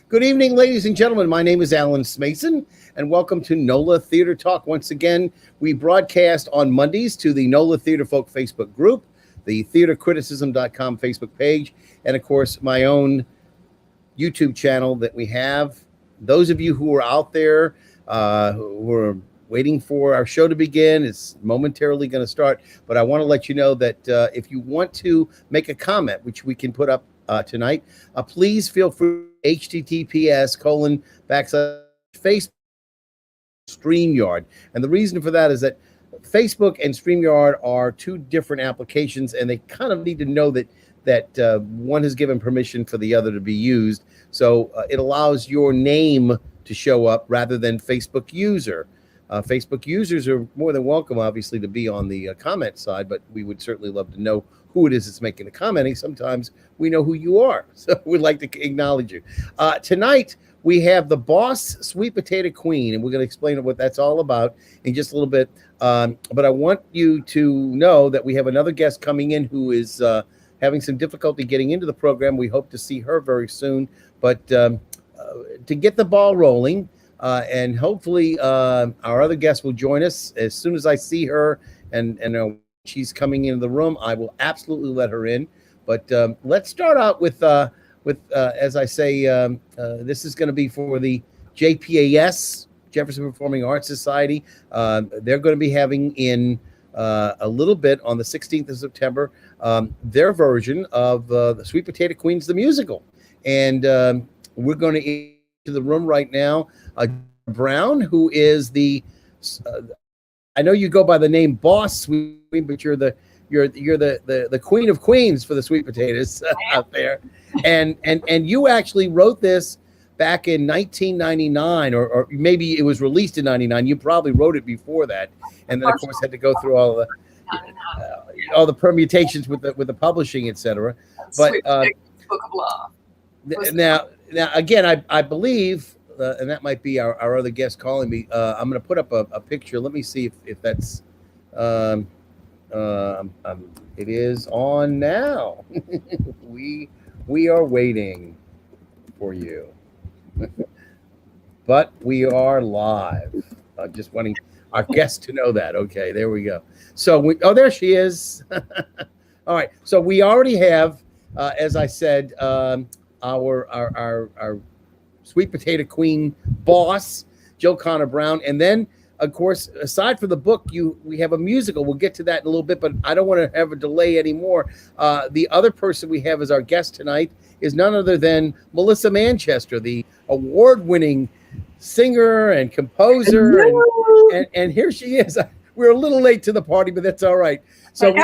Good evening, ladies and gentlemen. My name is Alan Smason, and welcome to NOLA Theater Talk. Once again, we broadcast on Mondays to the NOLA Theater Folk Facebook group, the theatercriticism.com Facebook page, and of course, my own YouTube channel that we have. Those of you who are out there who are waiting for our show to begin, it's momentarily going to start, but I want to let you know that if you want to make a comment, which we can put up tonight, please feel free. https:// StreamYard. And the reason for that is that Facebook and StreamYard are two different applications, and they kind of need to know that one has given permission for the other to be used. So it allows your name to show up rather than Facebook user. Facebook users are more than welcome, obviously, to be on the comment side, but we would certainly love to know who it is that's making the commenting. Sometimes we know who you are, so we'd like to acknowledge you. Tonight, we have the Boss Sweet Potato Queen, and we're going to explain what that's all about in just a little bit. But I want you to know that we have another guest coming in who is having some difficulty getting into the program. We hope to see her very soon. But to get the ball rolling, and hopefully our other guest will join us as soon as I see her and she's coming into the room, I will absolutely let her in. But let's start out with as I say, this is going to be for the JPAS, Jefferson Performing Arts Society. They're going to be having in a little bit on the 16th of September their version of the Sweet Potato Queens, the musical. And we're going to into the room right now. Browne, who is the I know you go by the name Boss Sweet, but you're the queen of queens for the sweet potatoes out there, and you actually wrote this back in 1999, or maybe it was released in 99. You probably wrote it before that, and then of course had to go through all the permutations with the publishing, etc. But Book of Law. Now again, I believe. And that might be our other guest calling me. I'm going to put up a picture. Let me see if that's it is on now. we are waiting for you, but we are live. Just wanting our guest to know that. Okay, there we go. So there she is. All right. So we already have, as I said, our Sweet Potato Queen boss, Jill Connor Browne. And then, of course, aside from the book, we have a musical. We'll get to that in a little bit, but I don't want to have a delay anymore. The other person we have as our guest tonight is none other than Melissa Manchester, the award-winning singer and composer. And here she is. We're a little late to the party, but that's all right. So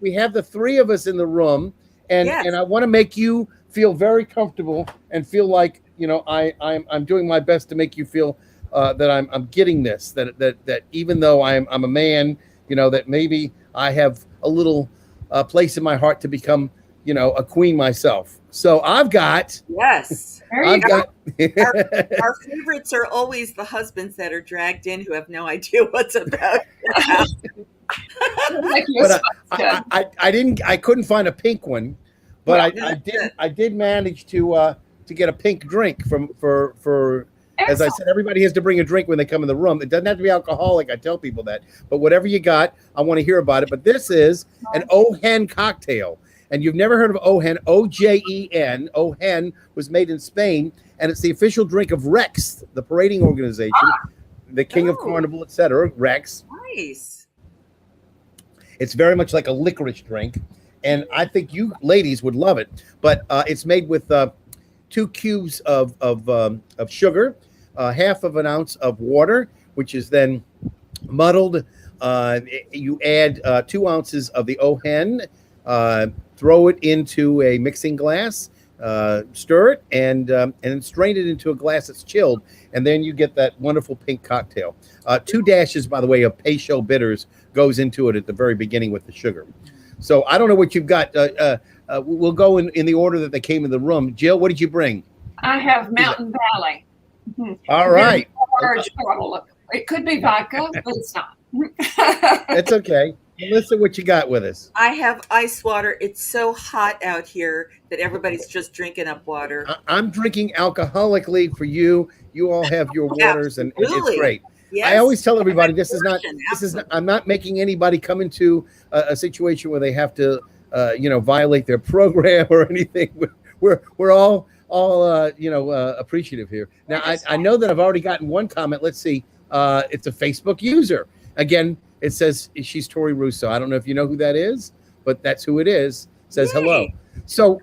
we have the three of us in the room, and I want to make you feel very comfortable and feel like, I'm doing my best to make you feel that I'm getting this, that even though I'm a man, that maybe I have a little place in my heart to become, a queen myself. So I've got. Yes. I've got. Our favorites are always the husbands that are dragged in who have no idea what's about. But I couldn't find a pink one, but I did manage to get a pink drink for as I said, everybody has to bring a drink when they come in the room. It doesn't have to be alcoholic. I tell people that, but whatever you got, I want to hear about it. But this is an O-Hen cocktail, and you've never heard of O-Hen, O-J-E-N. O-Hen was made in Spain, and it's the official drink of Rex, the parading organization, the king of Carnival, etc. Rex. Nice. It's very much like a licorice drink, and I think you ladies would love it. But it's made with 2 cubes of sugar, half of an ounce of water, which is then muddled. You add 2 ounces of the O-Hen, throw it into a mixing glass, stir it, and then strain it into a glass that's chilled, and then you get that wonderful pink cocktail. 2 dashes, by the way, of Peychaud bitters goes into it at the very beginning with the sugar. So I don't know what you've got. We'll go in the order that they came in the room. Jill, what did you bring? I have Mountain Valley. All right. It could be vodka, but it's not. It's okay. Melissa, what you got with us? I have ice water. It's so hot out here that everybody's just drinking up water. I'm drinking alcoholically for you. You all have your waters, and it's Absolutely. great. Yes. I always tell everybody this is not. Absolutely. I'm not making anybody come into a situation where they have to, violate their program or anything. We're all appreciative here. Now I know that I've already gotten one comment. Let's see. It's a Facebook user. Again, it says she's Tori Russo. I don't know if you know who that is, but that's who it is. Says Yay. hello. So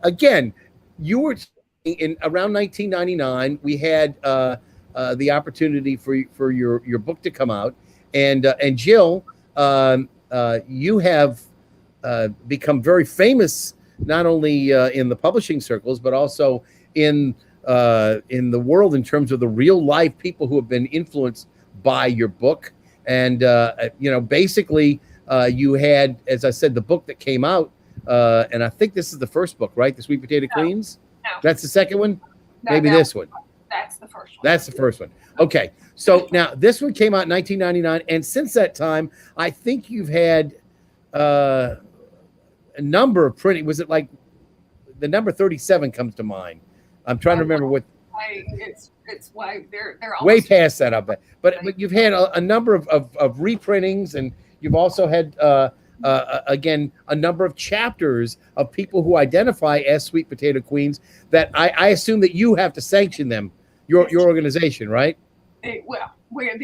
again, you were in around 1999. We had the opportunity for your book to come out, and Jill, you have become very famous not only in the publishing circles but also in the world in terms of the real life people who have been influenced by your book. And basically, you had, as I said, the book that came out, and I think this is the first book, right? The Sweet Potato Queens. No. That's the second one. No, Maybe this one. That's the first one. That's the first one. Okay. So now this one came out in 1999. And since that time, I think you've had a number of printing. Was it like the number 37 comes to mind? I'm trying to remember what. It's way they're way past that, I bet. But you've had a number of reprintings, and you've also had again a number of chapters of people who identify as Sweet Potato Queens. That I assume that you have to sanction them, your organization, right? The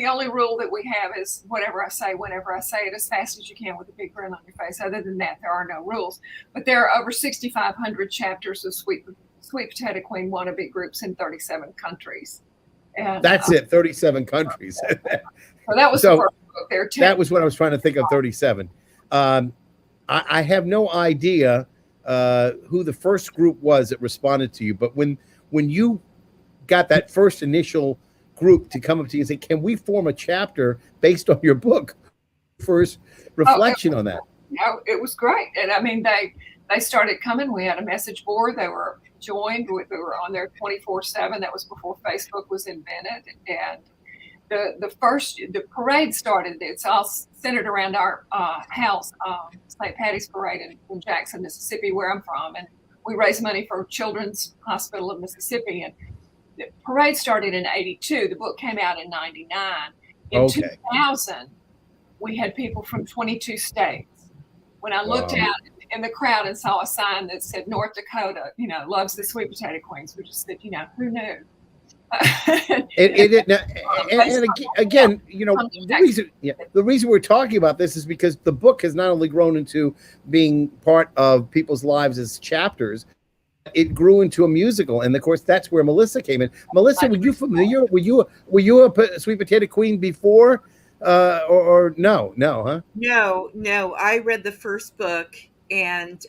only rule that we have is whatever I say, whenever I say it, as fast as you can with a big grin on your face. Other than that, there are no rules. But there are over 6,500 chapters of Sweet Potato Queen wannabe groups in 37 countries. And that's it, 37 countries. So that was the first book there too. That was what I was trying to think of, 37. I have no idea who the first group was that responded to you, but when you got that first initial group to come up to you and say, can we form a chapter based on your book? First reflection on that. It was great. And I mean, they started coming. We had a message board. They were joined. We were on there 24/7. That was before Facebook was invented. And the parade started. It's all centered around our house, St. Patty's Parade in Jackson, Mississippi, where I'm from. And we raise money for Children's Hospital of Mississippi. And the parade started in 82. The book came out in 99. In 2000, we had people from 22 states. When I looked out in the crowd and saw a sign that said North Dakota, loves the Sweet Potato Queens, we just said, who knew? Again, the reason we're talking about this is because the book has not only grown into being part of people's lives as chapters, it grew into a musical, and of course that's where Melissa came in. Melissa, were you familiar? Were you a Sweet Potato Queen before, or no, huh? No. I read the first book, and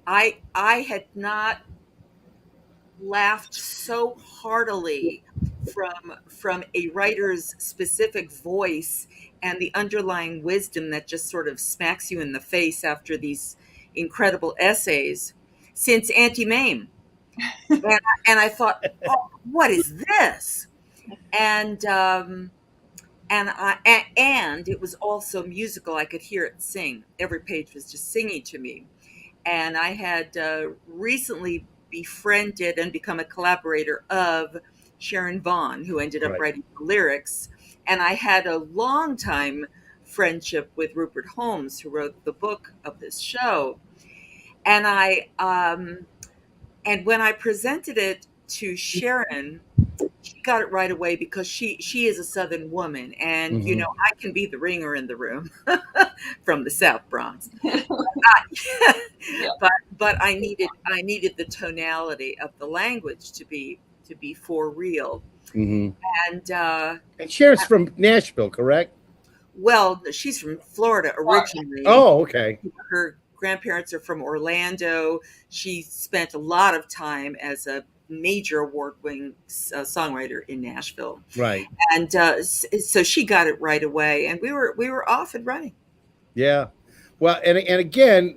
I had not laughed so heartily from a writer's specific voice and the underlying wisdom that just sort of smacks you in the face after these incredible essays since Auntie Mame. And I thought, what is this? And it was also musical. I could hear it sing. Every page was just singing to me. And I had recently befriended and become a collaborator of Sharon Vaughn, who ended up writing the lyrics. And I had a long time friendship with Rupert Holmes, who wrote the book of this show. And and when I presented it to Sharon, she got it right away because she is a Southern woman, and I can be the ringer in the room from the South Bronx. But I needed the tonality of the language to be for real. Mm-hmm. And Sharon's from Nashville, correct? Well, she's from Florida originally. Oh, okay. Her grandparents are from Orlando. She spent a lot of time as a major award-winning songwriter in Nashville. Right. And so she got it right away, and we were off and running. Yeah. Well, and again,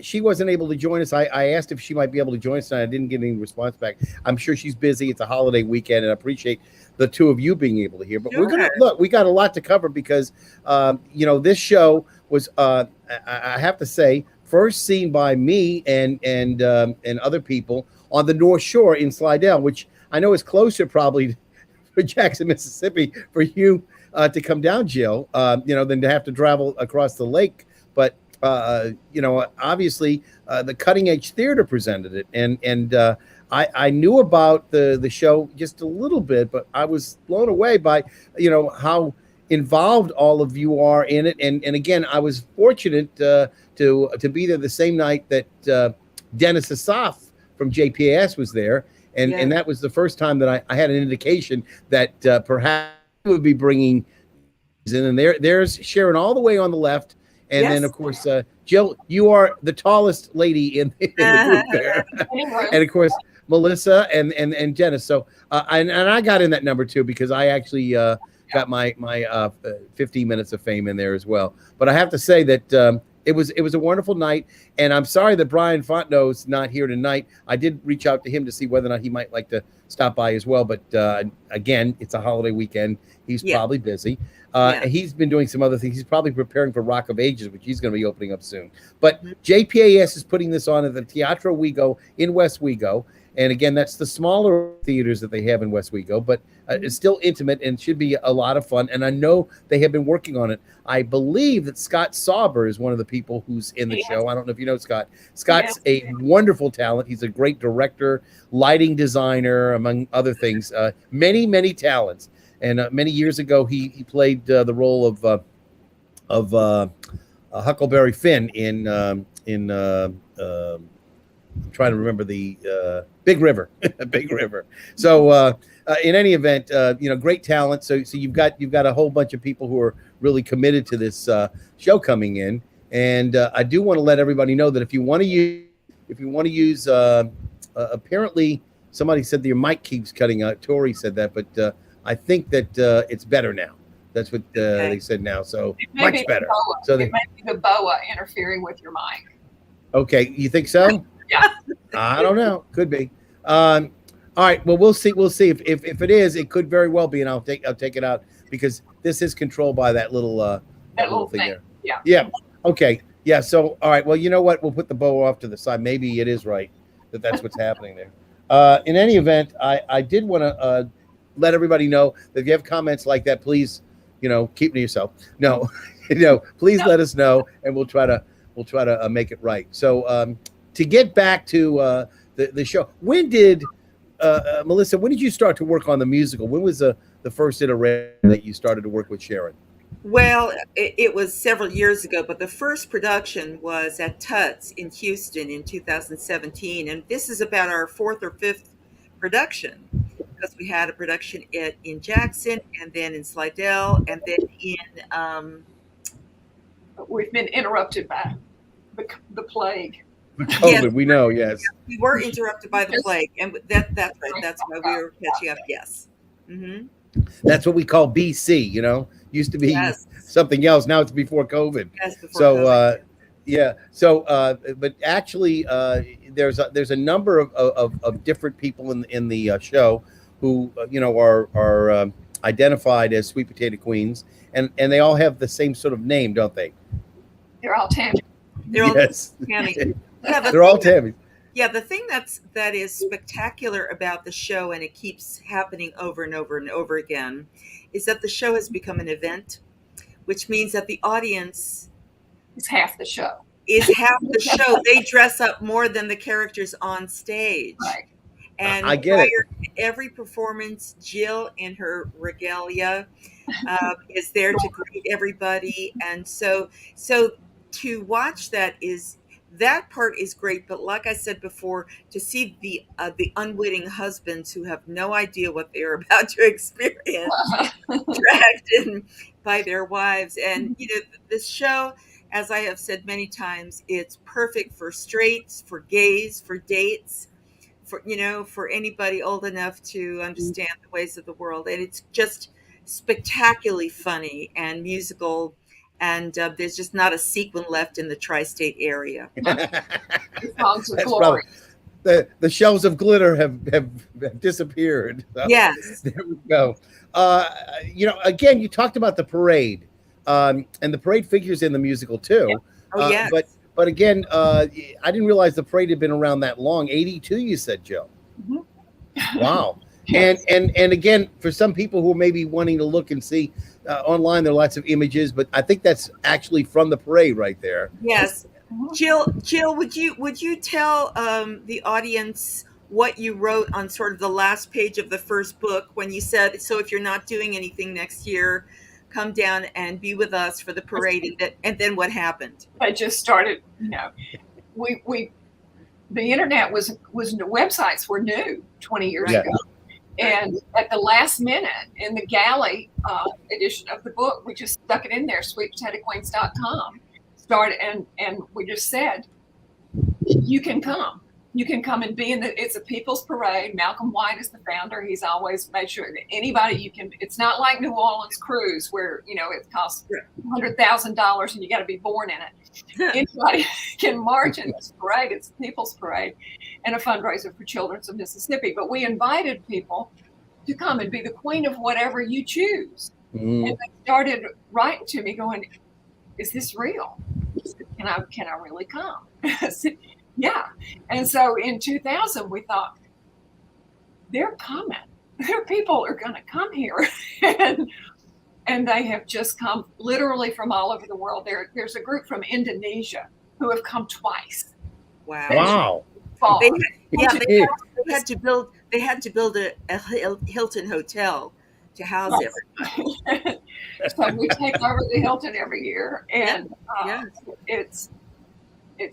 she wasn't able to join us. I asked if she might be able to join us, and I didn't get any response back. I'm sure she's busy. It's a holiday weekend, and I appreciate the two of you being able to hear. But we're gonna Sure. look. We got a lot to cover because this show was I have to say first seen by me and other people on the North Shore in Slidell, which I know is closer probably for Jackson, Mississippi, for you to come down, Jill, than to have to travel across the lake. But obviously, the Cutting Edge Theater presented it, and I knew about the show just a little bit, but I was blown away by how involved all of you are in it. And again, I was fortunate to be there the same night that Dennis Asaf from JPAS was there. And that was the first time that I had an indication that perhaps we would be bringing in. And there's Sharon all the way on the left. And then, of course, Jill, you are the tallest lady in the group there. And, of course, Melissa and Dennis. So, and I got in that number, too, because I actually got my 15 minutes of fame in there as well. But I have to say that it was a wonderful night, and I'm sorry that Brian Fontenot's not here tonight. I did reach out to him to see whether or not he might like to stop by as well, but again, it's a holiday weekend. He's probably busy. He's been doing some other things. He's probably preparing for Rock of Ages, which he's going to be opening up soon. But JPAS is putting this on at the Teatro Wego in West Wego. And again, that's the smaller theaters that they have in West Wego, but it's still intimate and should be a lot of fun. And I know they have been working on it. I believe that Scott Sauber is one of the people who's in the show. I don't know if you know Scott. Scott's a wonderful talent. He's a great director, lighting designer, among other things. Many, many talents. And many years ago, he played the role of Huckleberry Finn in I'm trying to remember the Big River. Big River. So in any event, great talent. So you've got a whole bunch of people who are really committed to this show coming in. And I do want to let everybody know that if you want to use apparently somebody said that your mic keeps cutting out. Tori said that, but I think that it's better now. That's what they said now. So much better. So it might be the boa interfering with your mic. Okay, you think so? Yeah. I don't know. Could be. All right. Well, we'll see. We'll see. If it is, it could very well be, and I'll take it out because this is controlled by that little thing there. Yeah. Yeah. Okay. Yeah. So all right. Well, you know what? We'll put the bow off to the side. Maybe it is right that's what's happening there. In any event, I did want to let everybody know that if you have comments like that, please, keep to yourself. No, please let us know, and we'll try to make it right. So to get back to the show, when did Melissa? When did you start to work on the musical? When was the first iteration that you started to work with Sharon? Well, it was several years ago, but the first production was at Tuts in Houston in 2017, and this is about our fourth or fifth production because we had a production in Jackson, and then in Slidell, and then in. We've been interrupted by the plague. COVID, we know, yes. We were interrupted by the plague, and that's right. That's why we were catching up. Yes. Mm-hmm. That's what we call BC. Used to be something else. Now it's before COVID. Yes, before COVID. Yeah. So, but actually, there's a number of different people in the show who are identified as sweet potato queens, and they all have the same sort of name, don't they? They're all Tammy. They're all Tammy. They're all Tammy. Yeah, the thing that is spectacular about the show, and it keeps happening over and over and over again, is that the show has become an event, which means that the audience is half the show. They dress up more than the characters on stage. Right. And I get it. Every performance, Jill in her regalia is there to greet everybody, and so to watch that part is great. But like I said before, to see the unwitting husbands who have no idea what they're about to experience, dragged in by their wives, and this show, as I have said many times, it's perfect for straights, for gays, for dates. For anybody old enough to understand the ways of the world. And it's just spectacularly funny and musical. and there's just not a sequin left in the tri-state area. Songs of That's glory. probably the shells of glitter have disappeared. So, Yes. there we go. Again, you talked about the parade, and the parade figures in the musical too. Yeah. Oh, yes. But again, I didn't realize the parade had been around that long. 82, you said, Joe. Mm-hmm. Wow. Yes. And again, for some people who may be wanting to look and see online, there are lots of images, but I think that's actually from the parade right there. Yes. Jill, would you tell the audience what you wrote on sort of the last page of the first book when you said, so if you're not doing anything next year, come down and be with us for the parade, and then what happened? I just started, we the internet was websites were new 20 years ago. And at the last minute in the galley edition of the book, we just stuck it in there, sweetpotatoqueens.com. Started and we just said, you can come and be it's a people's parade. Malcolm White is the founder. He's always made sure that anybody you can, it's not like New Orleans cruise where, it costs $100,000 and you got to be born in it. Anybody can march in this parade. It's a people's parade and a fundraiser for Children's of Mississippi. But we invited people to come and be the queen of whatever you choose. And they started writing to me going, is this real? Can I really come? I said, yeah. And so in 2000, we thought, they're coming. Their people are going to come here. and they have just come literally from all over the world. There's a group from Indonesia who have come twice. Wow. They had to build a Hilton hotel to house everybody. So we take over the Hilton every year, and it's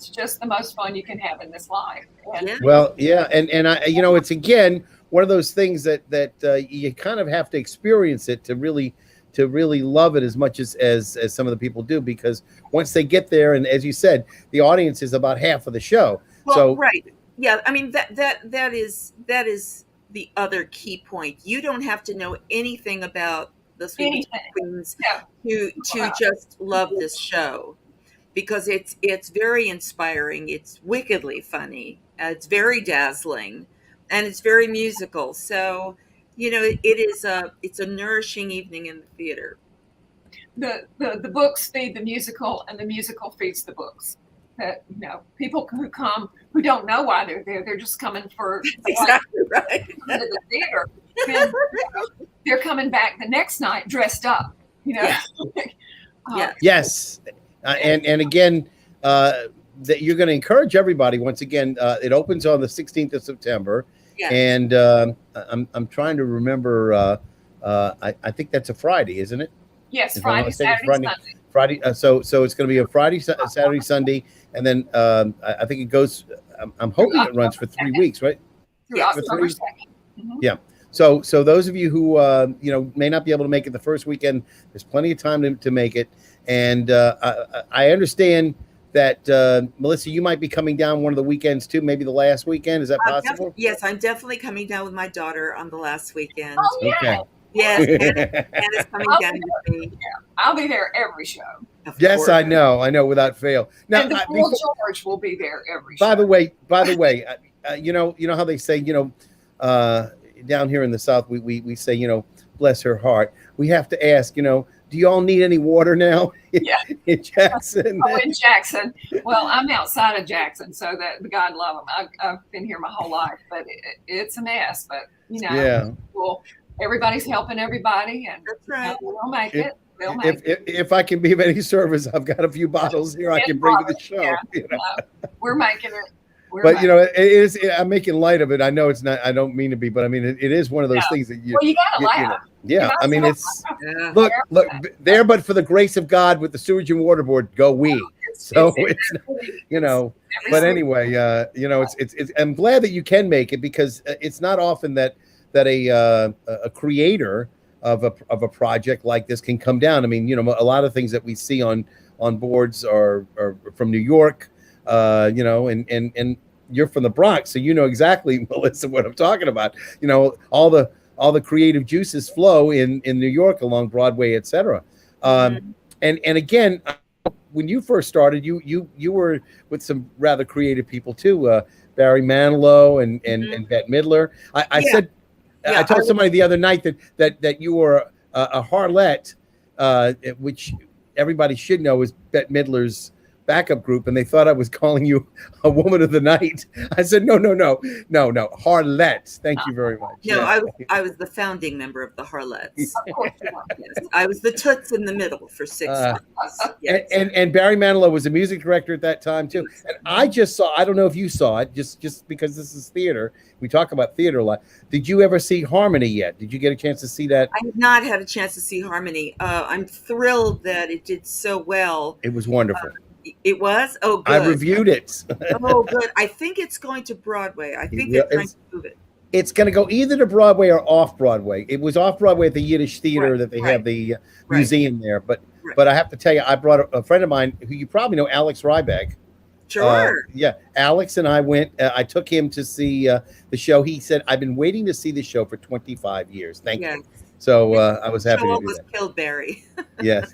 just the most fun you can have in this life. And, and I, it's again one of those things that you kind of have to experience it to really love it as much as some of the people do, because once they get there, and as you said, the audience is about half of the show. Well, so right, yeah, I mean that is the other key point. You don't have to know anything about the Sweet Queens to just love this show, because it's very inspiring. It's wickedly funny. It's very dazzling, and it's very musical. So, it's a nourishing evening in the theater. The books feed the musical, and the musical feeds the books. That people who come who don't know why they're there, they're just coming for exactly right to the theater. And, they're coming back the next night dressed up. Yes, and again, that you're going to encourage everybody. Once again, it opens on the 16th of September, and I'm trying to remember. I think that's a Friday, isn't it? Yes, Friday, Saturday, Sunday. Friday. So it's going to be a Friday, Saturday, Sunday, and then I think it goes. I'm hoping it runs for 3 weeks, right? For 3 weeks. Mm-hmm. Yeah. So those of you who may not be able to make it the first weekend, there's plenty of time to make it. And I understand that Melissa, you might be coming down one of the weekends too, maybe the last weekend. Is that possible? Yes, I'm definitely coming down with my daughter on the last weekend. Oh, yeah. Okay. Yes, Anna's coming down with me. Yeah, I'll be there every show. Yes, I know, without fail. Now, and the Full George will be there every show. By the way, you know how they say, down here in the South, we say, bless her heart. We have to ask, do you all need any water now? Yeah. In Jackson? Oh, in Jackson. Well, I'm outside of Jackson, so that God love them. I've been here my whole life, but it's a mess. But well, everybody's helping everybody, and that's right. We'll make it. If I can be of any service, I've got a few bottles here I can bring to the show. We're making it. But it is. I'm making light of it. I know it's not. I don't mean to be, but I mean it is one of those things that you. Well, you gotta laugh. Yeah, I mean it's. Look, there, but for the grace of God, with the Sewage and Water Board, go we. So it's But anyway, it's. I'm glad that you can make it, because it's not often that a creator of a project like this can come down. I mean, a lot of things that we see on boards are from New York. And you're from the Bronx, so you know exactly, Melissa, what I'm talking about. All the creative juices flow in New York along Broadway, etc. And again, when you first started, you were with some rather creative people too, Barry Manilow and Bette Midler. I Yeah. said, Yeah, I told somebody the other night that you were a harlot, which everybody should know is Bette Midler's backup group, and they thought I was calling you a woman of the night. I said, no, harlot. Thank you very much. No, Yeah. I was the founding member of the Harlots. Of course you are. Yes, I was the toots in the middle for 6 months. Yes. And Barry Manilow was a music director at that time too. And I just saw, I don't know if you saw it, just because this is theater. We talk about theater a lot. Did you ever see Harmony yet? Did you get a chance to see that? I have not had a chance to see Harmony. I'm thrilled that it did so well. It was wonderful. It was? Oh, good. I reviewed it. Oh, good. I think it's going to Broadway. I think they're trying to move it. It's going to go either to Broadway or off Broadway. It was off Broadway at the Yiddish Theater that they have the museum there. But I have to tell you, I brought a friend of mine who you probably know, Alex Ryback. Sure. Yeah, Alex and I went. I took him to see the show. He said, "I've been waiting to see the show for 25 years." Thank you. So I was happy to do that. Killed Barry. Yes.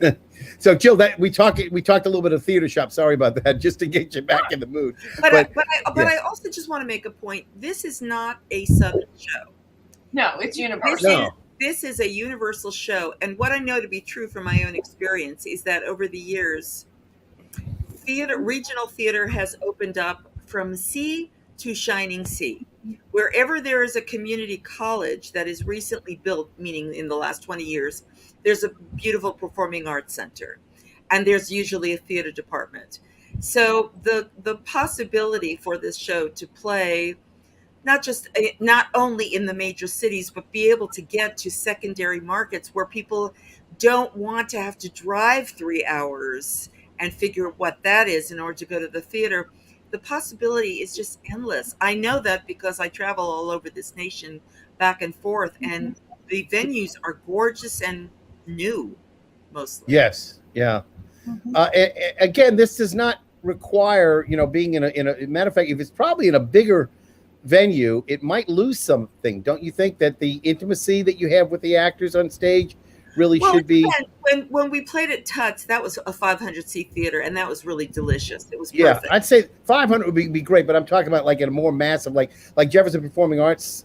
So Jill, that we talked a little bit of theater shop. Sorry about that, just to get you back in the mood. But I also just want to make a point. This is not a Southern show. No, it's universal. This is a universal show. And what I know to be true from my own experience is that over the years, regional theater has opened up from sea to shining sea. Wherever there is a community college that is recently built, meaning in the last 20 years, there's a beautiful performing arts center, and there's usually a theater department. So the possibility for this show to play not only in the major cities, but be able to get to secondary markets where people don't want to have to drive 3 hours and figure what that is in order to go to the theater. The possibility is just endless. I know that because I travel all over this nation back and forth, and the venues are gorgeous and new, mostly. Yes. Yeah. Again, this does not require, being in a matter of fact, if it's probably in a bigger venue, it might lose something. Don't you think that the intimacy that you have with the actors on stage really should be? When we played at Tuts, that was a 500-seat theater, and that was really delicious. It was perfect. Yeah, I'd say 500 would be great, but I'm talking about like in a more massive, like Jefferson Performing Arts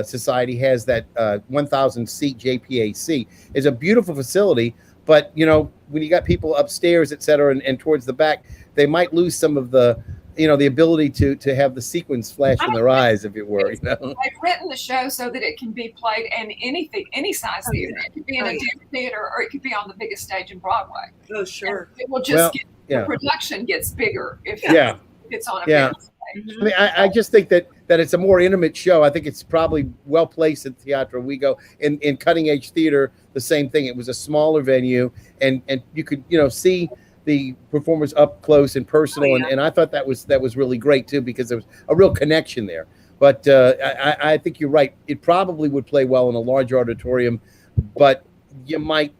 Society has that 1,000-seat JPAC. It's a beautiful facility, but when you got people upstairs, et cetera, and towards the back, they might lose some of the the ability to have the sequins flash in their eyes, if it were. They've written the show so that it can be played in any size theater. It could be in a different theater, or it could be on the biggest stage in Broadway. Oh, sure. And it will just the production gets bigger if it's on a bigger stage. I mean, I just think that it's a more intimate show. I think it's probably well placed at Teatro Ouigo. In Cutting Edge Theater, the same thing. It was a smaller venue, and you could see the performers up close and personal, and I thought that was really great too, because there was a real connection there. But I think you're right. It probably would play well in a larger auditorium, but you might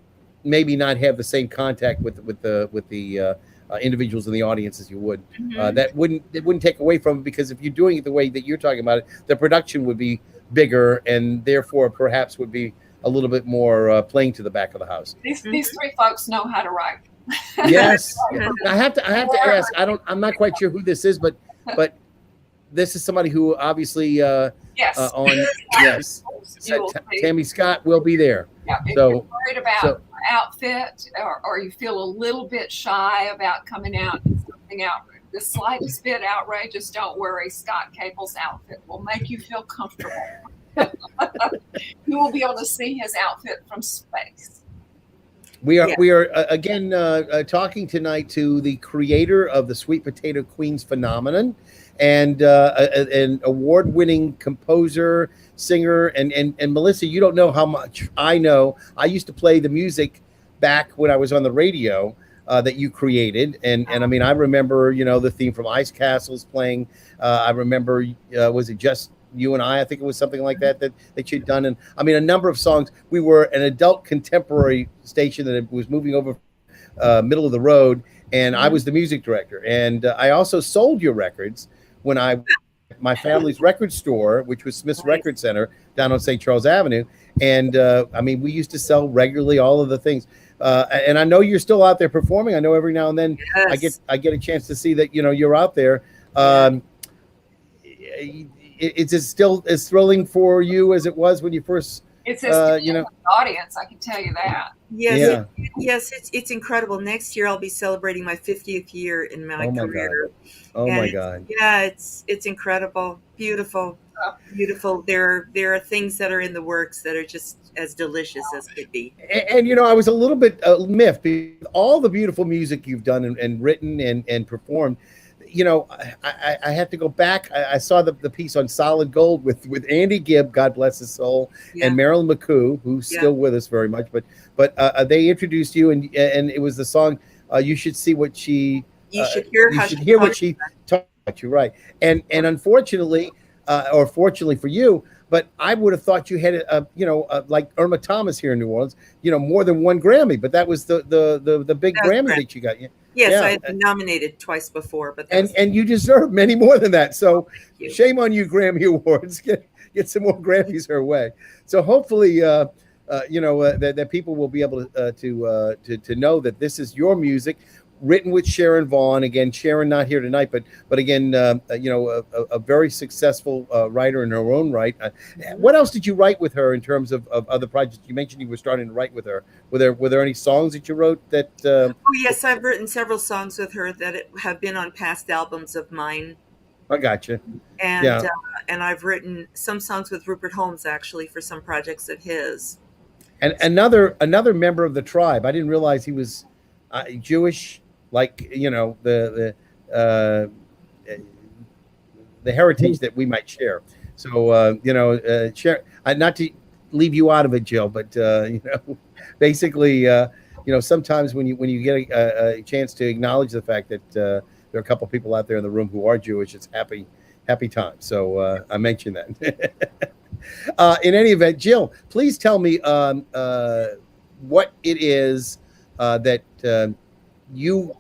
maybe not have the same contact with the individuals in the audience as you would. That wouldn't take away from it, because if you're doing it the way that you're talking about it, the production would be bigger, and therefore perhaps would be a little bit more playing to the back of the house. These three folks know how to write. Yes. I have to ask. I'm not quite sure who this is, but this is somebody who obviously Tammy Scott will be there. Yeah, if you're worried about outfit, or you feel a little bit shy about coming out in something the slightest bit outrageous, don't worry. Scott Cable's outfit will make you feel comfortable. You will be able to see his outfit from space. We are again talking tonight to the creator of the Sweet Potato Queens phenomenon, and an award-winning composer, singer, and Melissa, you don't know how much I know. I used to play the music back when I was on the radio that you created, and I mean, I remember the theme from Ice Castles playing. I remember was it Just You and I think it was something like that you'd done. And I mean, a number of songs. We were an adult contemporary station that was moving over middle of the road, and I was the music director. And I also sold your records when my family's record store, which was Smith's Record Center down on St. Charles Avenue. And I mean, we used to sell regularly all of the things. And I know you're still out there performing. I know every now and then Yes. I get a chance to see that, you know, you're out there. It's still as thrilling for you as it was when you first, It's a you know. audience, I can tell you that. Yes, Yeah. yes, it's incredible. Next year I'll be celebrating my 50th year in my Oh my career. God. Oh And my it's, God. yeah, it's incredible, beautiful, beautiful. There are things that are in the works that are just as delicious as could be. And you know, I was a little bit miffed because all the beautiful music you've done and written and performed. You know, I had to go back. I saw the piece on Solid Gold with Andy Gibb, God bless his soul, Yeah, and Marilyn McCoo, who's yeah. still with us very much. But they introduced you, and it was the song "You Should See What She." You should hear You how should she hear what talks. she talked about. You right, and unfortunately, or fortunately for you, but I would have thought you had like Irma Thomas here in New Orleans, you know, more than one Grammy. But that was the big That's Grammy correct. that you got. Yes, Yeah, I've been nominated twice before, but that's and you deserve many more than that. So thank you. shame on you, Grammy Awards. Get some more Grammys her way. So hopefully, that people will be able to know that this is your music, written with Sharon Vaughn. Again, Sharon not here tonight, but again, a very successful writer in her own right. What else did you write with her in terms of other projects? You mentioned you were starting to write with her. Were there any songs that you wrote that? Oh yes, I've written several songs with her that have been on past albums of mine, I got you. and Yeah. and I've written some songs with Rupert Holmes actually for some projects of his. And another member of the tribe. I didn't realize he was Jewish. Like, you know, the heritage that we might share. So share. Not to leave you out of it, Jill, but basically, sometimes when you get a chance to acknowledge the fact that there are a couple people out there in the room who are Jewish, it's happy time. So I mentioned that. In any event, Jill, please tell me what it is that you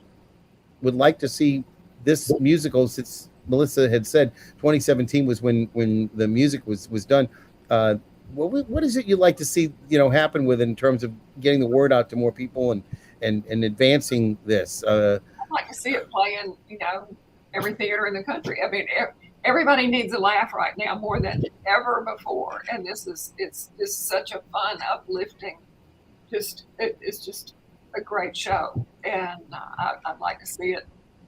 would like to see this musical, since Melissa had said 2017 was when the music was done. What is it you'd like to see happen with in terms of getting the word out to more people and advancing this? I'd like to see it play in every theater in the country. I mean, everybody needs a laugh right now more than ever before, and it's just such a fun, uplifting, it's just a great show, and I'd like to see it.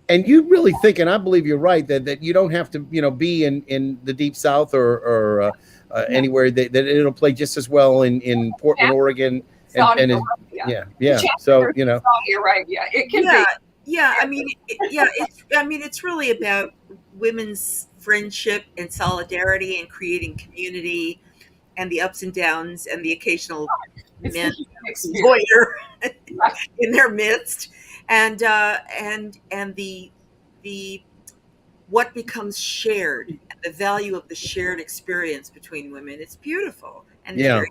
And you really think, and I believe you're right, that you don't have to be in the deep South or anywhere, that it'll play just as well in Portland, Oregon, Saudi and Arabia. yeah. So Saudi Arabia, it can Yeah, be. yeah. I mean, it's really about women's friendship and solidarity and creating community and the ups and downs and the occasional It's men a human experience. lawyer Right. in their midst, and the what becomes shared, the value of the shared experience between women. It's beautiful and Yeah.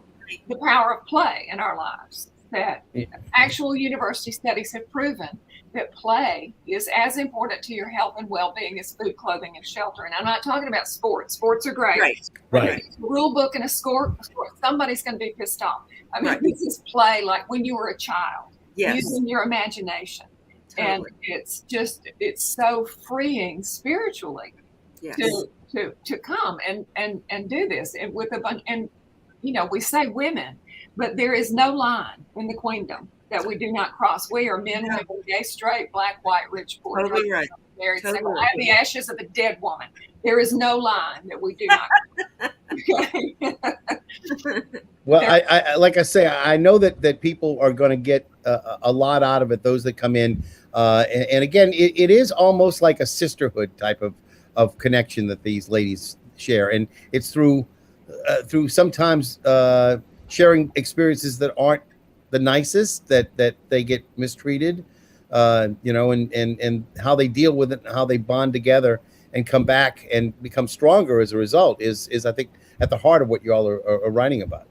The power of play in our lives. That Yeah. actual university studies have proven that play is as important to your health and well-being as food, clothing, and shelter. And I'm not talking about sports. Sports are great. Right. A rule book and a score, somebody's going to be pissed off. I mean, Right. this is play like when you were a child, Yes, using your imagination. And totally. it's so freeing spiritually Yes. to come and do this, and with a bunch, and we say women, but there is no line in the queendom that we do not cross. We are men, No. women, gay, straight, black, white, rich, poor, Totally right. married, Totally single. right. I am the ashes of a dead woman. There is no line that we do not. Well, I like I say, I know that people are going to get a lot out of it. Those that come in, and again, it is almost like a sisterhood type of connection that these ladies share, and it's through sometimes sharing experiences that aren't the nicest, that they get mistreated, and how they deal with it, and how they bond together and come back and become stronger as a result is I think at the heart of what you all are writing about.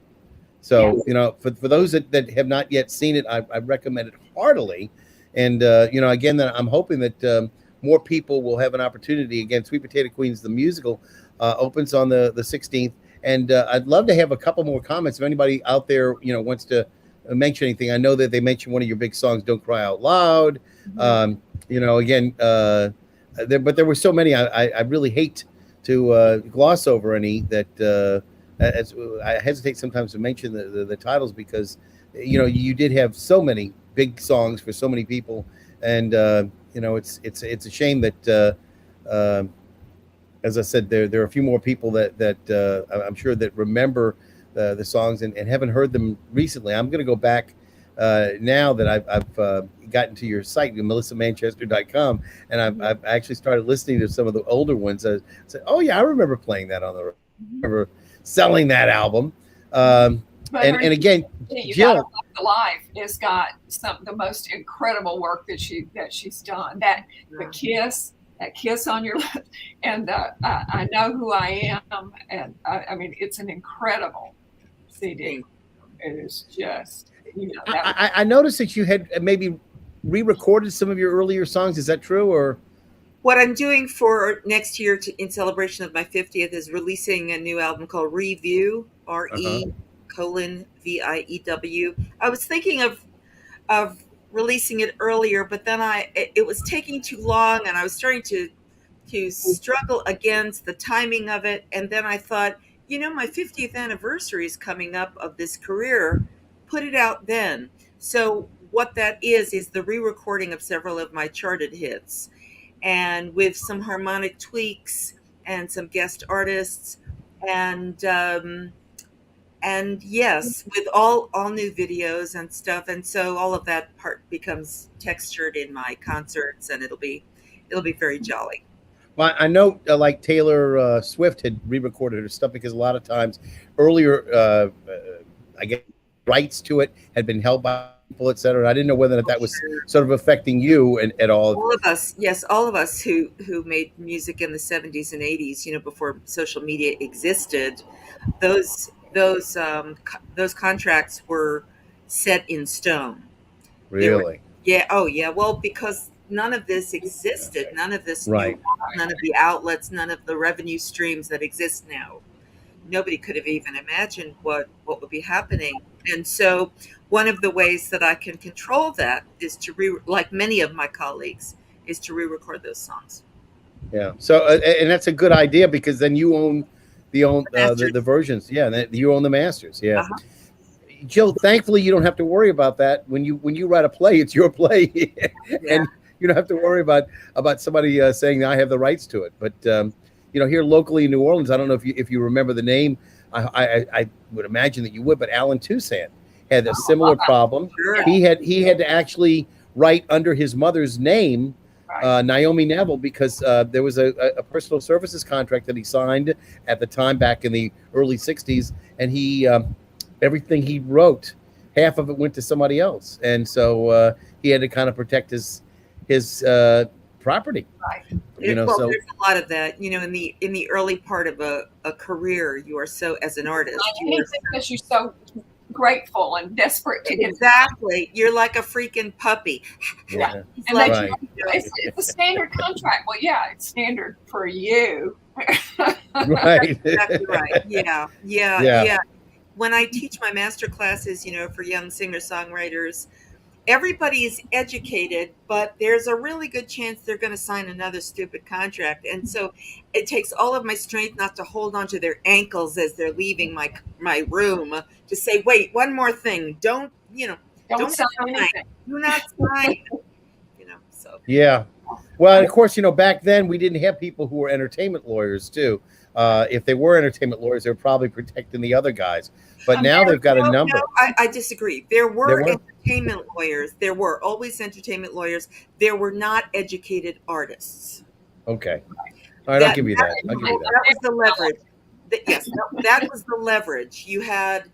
So, for those that have not yet seen it, I recommend it heartily. And, again, that I'm hoping that more people will have an opportunity. Again, Sweet Potato Queens, the musical, opens on the 16th. And I'd love to have a couple more comments. If anybody out there, wants to mention anything. I know that they mentioned one of your big songs, "Don't Cry Out Loud." You know, again, but there were so many. I really hate to gloss over any that. I hesitate sometimes to mention the titles because, you know, you did have so many big songs for so many people, and you know, it's a shame that. As I said, there are a few more people that I'm sure that remember the songs and haven't heard them recently. I'm going to go back now that I've gotten to your site, melissamanchester.com, and I've actually started listening to some of the older ones. I said, oh yeah, I remember playing that on the, remember selling that album. And again, Jill Alive has got the most incredible work that she's done. That kiss on your lips, and I know who I am, and I mean, it's an incredible CD. It is just, you know. I noticed that you had maybe re-recorded some of your earlier songs. Is that true, or? What I'm doing for next year in celebration of my 50th is releasing a new album called Review, RE:VIEW. I was thinking of releasing it earlier, but then it was taking too long, and I was starting to struggle against the timing of it. And then I thought, you know, my 50th anniversary is coming up of this career. Put it out then. So what that is the re-recording of several of my charted hits, and with some harmonic tweaks and some guest artists, and yes, with all new videos and stuff. And so all of that part becomes textured in my concerts, and it'll be very jolly. Well, I know like Taylor Swift had re-recorded her stuff because a lot of times earlier, I guess, rights to it had been held by people, et cetera. I didn't know whether that was sort of affecting you at all. All of us, yes, all of us who made music in the 70s and 80s, you know, before social media existed, those contracts were set in stone. Really? Yeah. Oh, yeah. Well, because none of this existed. None of this. Right. None of the outlets. None of the revenue streams that exist now. Nobody could have even imagined what would be happening. And so, one of the ways that I can control that is to like many of my colleagues, is to re-record those songs. Yeah. So, and that's a good idea because then you own the versions. Yeah, you own the masters. Yeah. Uh-huh. Jill, thankfully you don't have to worry about that. When you write a play, it's your play, and you don't have to worry about somebody saying I have the rights to it. But you know, here locally in New Orleans, I don't know if you remember the name. I would imagine that you would, but Alan Tucson had a similar problem. Sure. He had to actually write under his mother's name, Naomi Neville, because there was a personal services contract that he signed at the time back in the early 60s, and he everything he wrote, half of it went to somebody else, and so he had to kind of protect his property. Right. You know, well, so there's a lot of that. You know, in the early part of a career, you are so, as an artist, because you're so grateful and desperate to get exactly. You're like a freaking puppy. Yeah, and right. It's a standard contract. Well, yeah, it's standard for you. Right. Exactly right. Yeah. When I teach my master classes, you know, for young singer-songwriters, everybody is educated, but there's a really good chance they're going to sign another stupid contract. And so it takes all of my strength not to hold onto their ankles as they're leaving my room to say, wait, one more thing. Don't sign anything. Do not sign. You know, so. Yeah. Well, and of course, you know, back then we didn't have people who were entertainment lawyers too. If they were entertainment lawyers, they were probably protecting the other guys. But now they've got a number. No, I disagree. There were entertainment lawyers. There were always entertainment lawyers. There were not educated artists. Okay. All right, I'll give you that. That was the leverage. Yes, that was the leverage. You had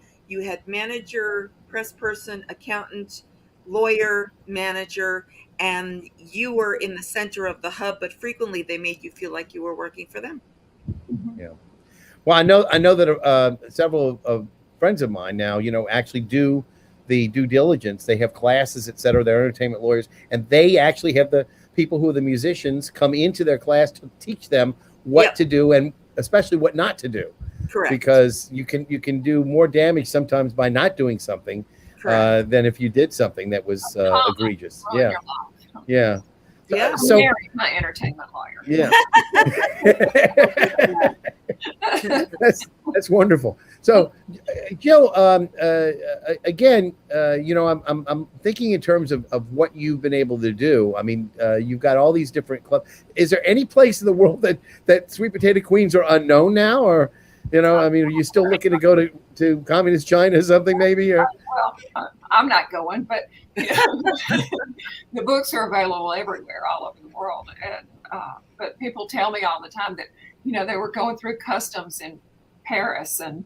manager, press person, accountant, lawyer, manager, and you were in the center of the hub, but frequently they made you feel like you were working for them. Yeah. Well, I know that several of friends of mine now, you know, actually do the due diligence. They have classes, et cetera. They're entertainment lawyers, and they actually have the people who are the musicians come into their class to teach them what to do and especially what not to do. Correct. Because you can do more damage sometimes by not doing something Correct. than if you did something that was egregious. ruin Yeah, your life. yeah. Yeah. So Mary, my entertainment lawyer. yeah. That's wonderful. So, Jill, again, I'm thinking in terms of what you've been able to do. I mean, you've got all these different clubs. Is there any place in the world that Sweet Potato Queens are unknown now, or I mean, are you still looking to go to communist China or something, maybe? Or Well, I'm not going, but the books are available everywhere, all over the world. And but people tell me all the time that they were going through customs in Paris, and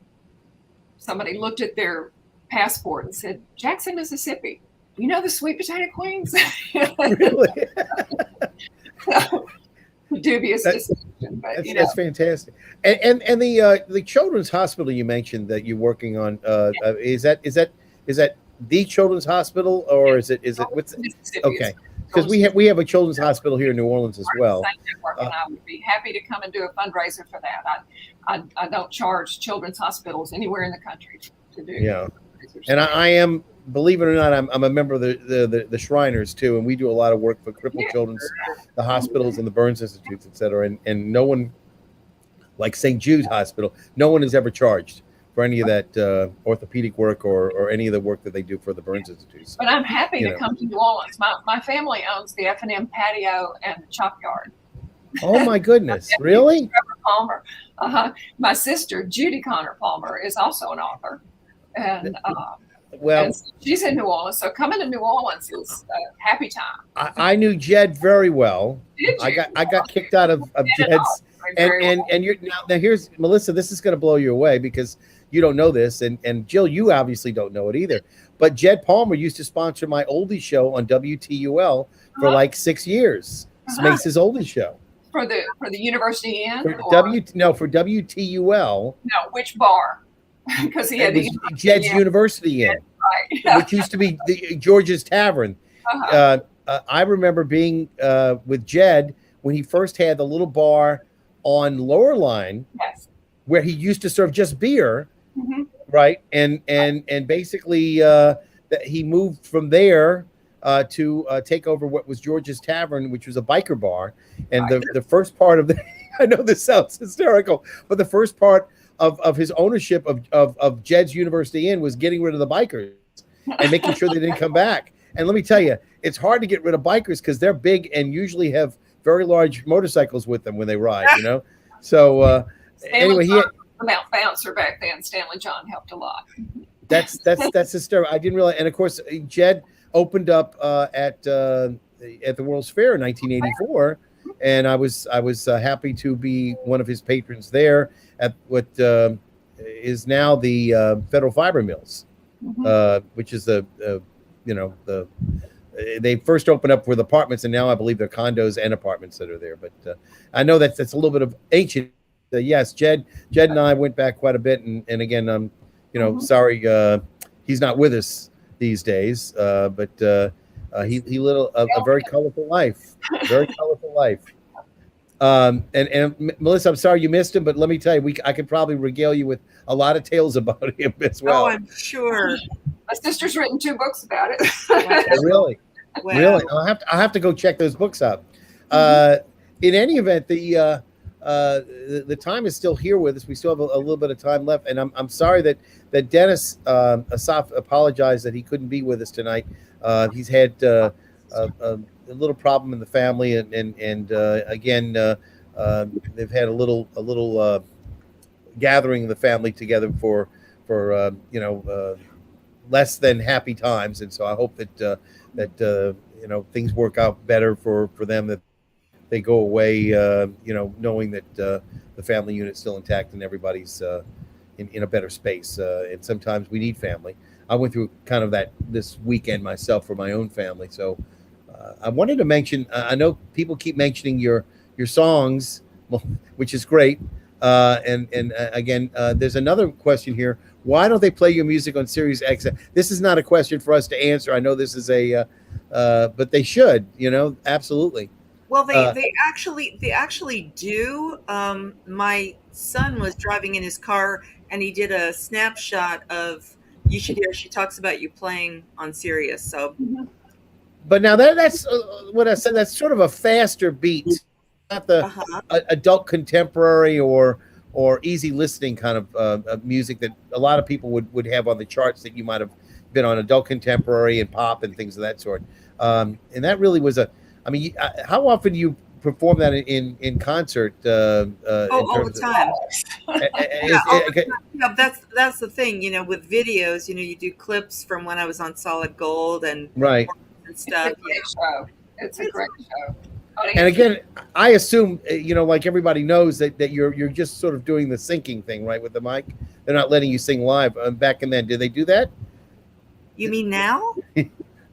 somebody looked at their passport and said, "Jackson, Mississippi. You know the Sweet Potato Queens?" really? Dubious decision, but That's fantastic. And the children's hospital you mentioned that you're working on, is that the children's hospital, or is it what's okay? Because we have a children's hospital here in New Orleans as well. And I would be happy to come and do a fundraiser for that. I don't charge children's hospitals anywhere in the country to do. Yeah, and I am, believe it or not, I'm a member of the Shriners too, and we do a lot of work for crippled children's, the hospitals and the Burns Institutes, et cetera. And no one, like St. Jude Hospital, no one is ever charged for any of that orthopedic work or any of the work that they do for the Burns Institutes. But I'm happy to come to New Orleans. My family owns the F&M patio and the Chop Yard. Oh my goodness! Really? Trevor Palmer. My sister Judy Connor Palmer is also an author, and well, and she's in New Orleans. So coming to New Orleans is a happy time. I knew Jed very well. Did you? I got kicked out of Jed's, and you're now here's Melissa. This is going to blow you away because you don't know this, and Jill, you obviously don't know it either. But Jed Palmer used to sponsor my oldie show on WTUL for like 6 years. Smace's oldie show. For the University Inn? For WTUL. No, which bar? Because he had Jed's University Inn, right. which used to be the George's Tavern. I remember being with Jed when he first had the little bar on Lower Line, where he used to serve just beer, right? And basically he moved from there to take over what was George's Tavern, which was a biker bar. And the first part of I know this sounds hysterical, but the first part of his ownership of Jed's University Inn was getting rid of the bikers and making sure they didn't come back. And let me tell you, it's hard to get rid of bikers because they're big and usually have very large motorcycles with them when they ride, So anyway, he had the Mount Bouncer back then. Stanley John helped a lot. That's hysterical. I didn't realize. And of course, Jed opened up at the World's Fair in 1984, and I was happy to be one of his patrons there at what is now the Federal Fiber Mills, which is they first opened up with apartments, and now I believe they're condos and apartments that are there. But I know that's a little bit of ancient. Yes, Jed and I went back quite a bit, and again, sorry he's not with us these days, but he lived a very colorful life, And Melissa, I'm sorry you missed him, but let me tell you, I could probably regale you with a lot of tales about him as well. Oh, I'm sure. My sister's written 2 books about it. Really? Wow. Really? I'll have to go check those books out. In any event, the time is still here with us. We still have a little bit of time left, and I'm sorry that Dennis Asaf apologized that he couldn't be with us tonight. He's had a little problem in the family, and again, they've had a little gathering of the family together for less than happy times, and so I hope that things work out better for them, that they go away, knowing that the family unit's still intact and everybody's in a better space. And sometimes we need family. I went through kind of that this weekend myself for my own family. So I wanted to mention, I know people keep mentioning your songs, which is great. And again, there's another question here. Why don't they play your music on Sirius XM? This is not a question for us to answer. I know this is but they should, absolutely. Well, they actually do. My son was driving in his car, and he did a snapshot of You should hear. She talks about you playing on Sirius. So, But now that's what I said. That's sort of a faster beat, not the adult contemporary or easy listening kind of music that a lot of people would have on the charts that you might have been on adult contemporary and pop and things of that sort. And that really was I mean, how often do you perform that in concert? all the time. Yeah, that's the thing. With videos, you do clips from when I was on Solid Gold and right and stuff. It's a great show. It's a great show. And again, I assume like everybody knows that you're just sort of doing the syncing thing, right, with the mic. They're not letting you sing live. Back in then, did they do that? You mean now?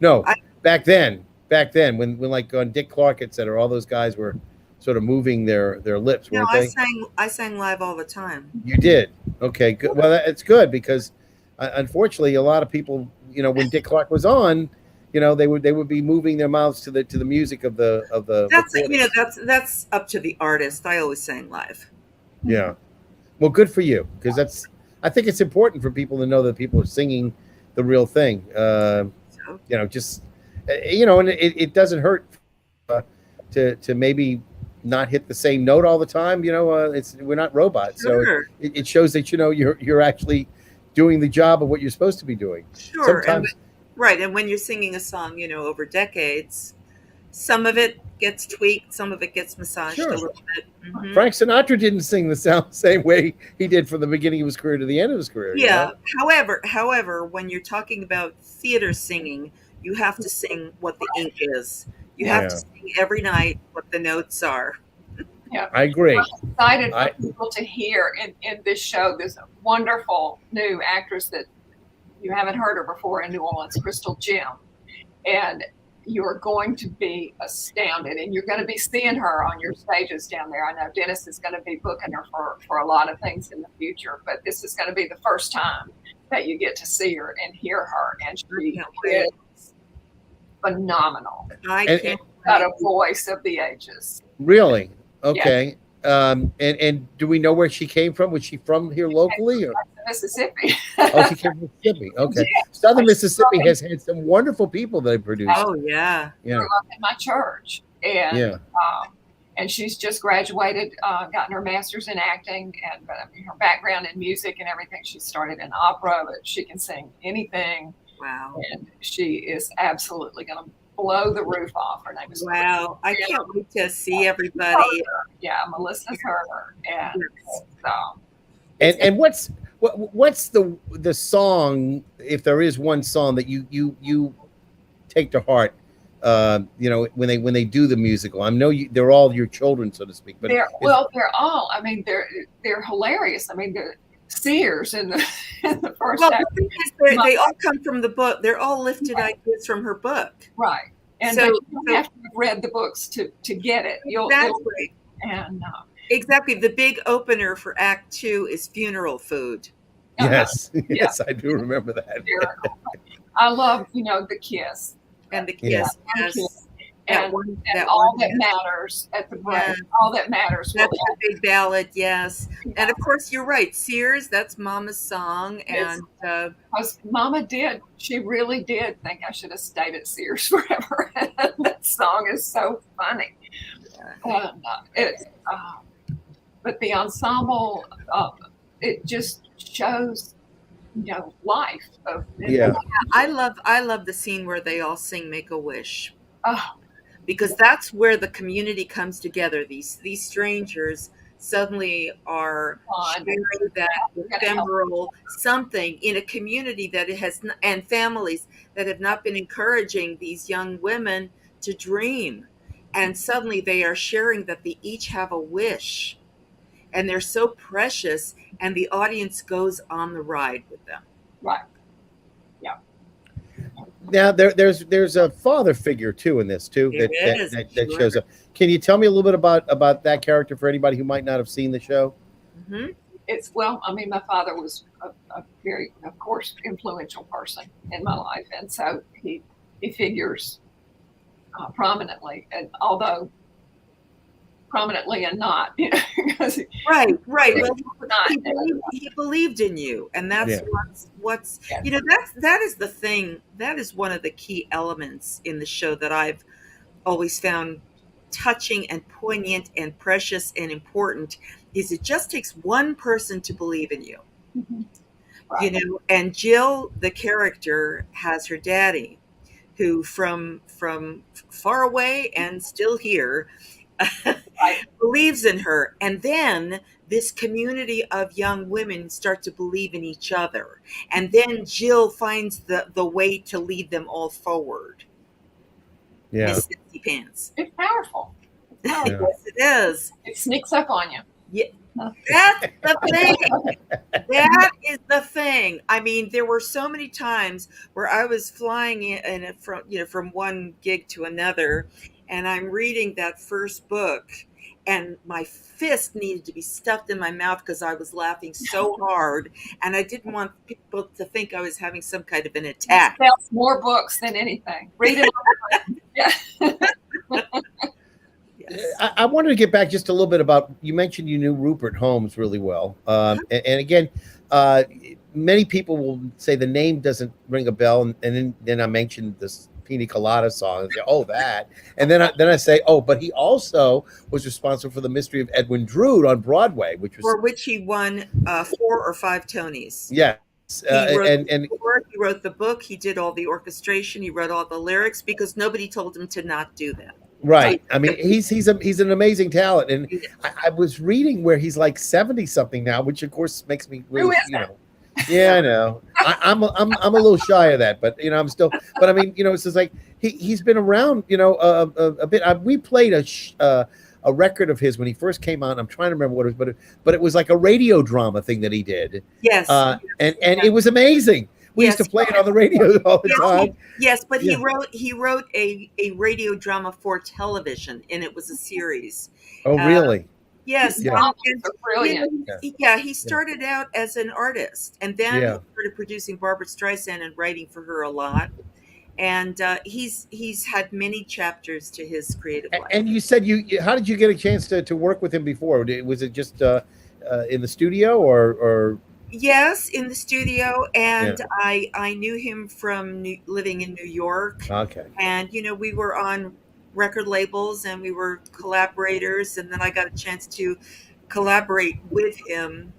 No, back then when like on Dick Clark, etc., all those guys were sort of moving their lips, weren't they? I sang live all the time. You did? Okay, good. Well, it's good because unfortunately, a lot of people, when Dick Clark was on, they would be moving their mouths to the music of the that's up to the artist. I always sang live. Yeah. Well, good for you, because I think it's important for people to know that people are singing the real thing. Just and it doesn't hurt to maybe not hit the same note all the time. We're not robots, sure. So it shows that you're actually doing the job of what you're supposed to be doing. Sure. Sometimes, right, and when you're singing a song, over decades, some of it gets tweaked, some of it gets massaged a little bit. Mm-hmm. Frank Sinatra didn't sing the same way he did from the beginning of his career to the end of his career. Yeah. However, when you're talking about theater singing, you have to sing what the ink is. You have to sing every night what the notes are. Yeah, I agree. I'm excited for people to hear in this show this wonderful new actress that you haven't heard her before in New Orleans, Crystal Jim, and you're going to be astounded, and you're going to be seeing her on your stages down there. I know Dennis is going to be booking her for a lot of things in the future, but this is going to be the first time that you get to see her and hear her, and she is phenomenal. Got a voice of the ages. Really? Okay. Yeah. And do we know where she came from? Was she from here locally? Or? Mississippi. Oh, she came from Mississippi. Okay. Yeah. Southern Mississippi has had some wonderful people they produced. Oh, yeah. Grew up in my church. And and she's just graduated, gotten her master's in acting, and her background in music and everything. She started in opera, but she can sing anything. Wow. And she is absolutely going to blow the roof off. Her name is Wow. I can't wait to see everybody. Yeah, Melissa Turner. And and what's the song, if there is one song that you take to heart, when they do the musical? I know they're all your children, so to speak, but they're all, I mean, they're hilarious. I mean, they're Sears in the first act. They all come from the book. They're all lifted ideas from her book. Right. And so you have to have read the books to get it. Exactly. Exactly. The big opener for Act 2 is funeral food. Yes. Yes, I do remember that. I love, the kiss. And the kiss. Yes. And all that matters at the break. Yeah. All that matters. That's a big ballad, yes. Yeah. And of course, you're right. Sears, that's Mama's song. And because Mama she really did think I should have stayed at Sears forever. That song is so funny. Yeah. But the ensemble, it just shows, life. I love the scene where they all sing "Make a Wish." Oh. Because that's where the community comes together. These strangers suddenly are sharing that ephemeral something in a community that it has, and families that have not been encouraging these young women to dream. And suddenly they are sharing that they each have a wish, and they're so precious, and the audience goes on the ride with them. Right. Yeah. Now there's a father figure too in this too that shows up. Can you tell me a little bit about that character for anybody who might not have seen the show? Mm-hmm. My father was a very, of course, influential person in my life, and so he figures prominently. And although prominently and not, you know, because Right. Well, not. he believed in you, and that's what's you know, that is the thing. That is one of the key elements in the show that I've always found touching and poignant and precious and important. Is it just takes one person to believe in you. Right. You know, and Jill, the character, has her daddy, who from far away and still here, believes in her. And then this community of young women start to believe in each other. And then Jill finds the way to lead them all forward. Yeah. Miss Sexy Pants. It's powerful. Yes, it is. It sneaks up on you. Yeah. That's the thing. That is the thing. I mean, there were so many times where I was flying in from one gig to another, and I'm reading that first book, and my fist needed to be stuffed in my mouth because I was laughing so hard, and I didn't want people to think I was having some kind of an attack. It sells more books than anything. Read them. Yeah. I wanted to get back just a little bit about, you mentioned you knew Rupert Holmes really well. And again, many people will say the name doesn't ring a bell. And then I mentioned this Pina Colada song. And say, oh, that. And then I say, oh, but he also was responsible for The Mystery of Edwin Drood on Broadway, for which he won 4 or 5 Tonys. Yeah. He wrote the book. He did all the orchestration. He wrote all the lyrics because nobody told him to not do that. Right. I mean, he's an amazing talent, and I was reading where he's like 70 something now, which of course makes me really, yeah, I know. I'm a little shy of that, but I'm still. But I mean, it's just like he's been around, a bit. We played a record of his when he first came out. I'm trying to remember what it was, but it was like a radio drama thing that he did. Yes. And it was amazing. We used to play it on the radio all the time. Yes, but he wrote a radio drama for television, and it was a series. Oh, really? Yes. Yeah. Brilliant. He started out as an artist, and then he started producing Barbra Streisand and writing for her a lot. And he's had many chapters to his creative life. And you said how did you get a chance to work with him before? Was it just in the studio or? Yes, in the studio, and I knew him from living in New York. Okay. And we were on record labels, and we were collaborators, and then I got a chance to collaborate with him.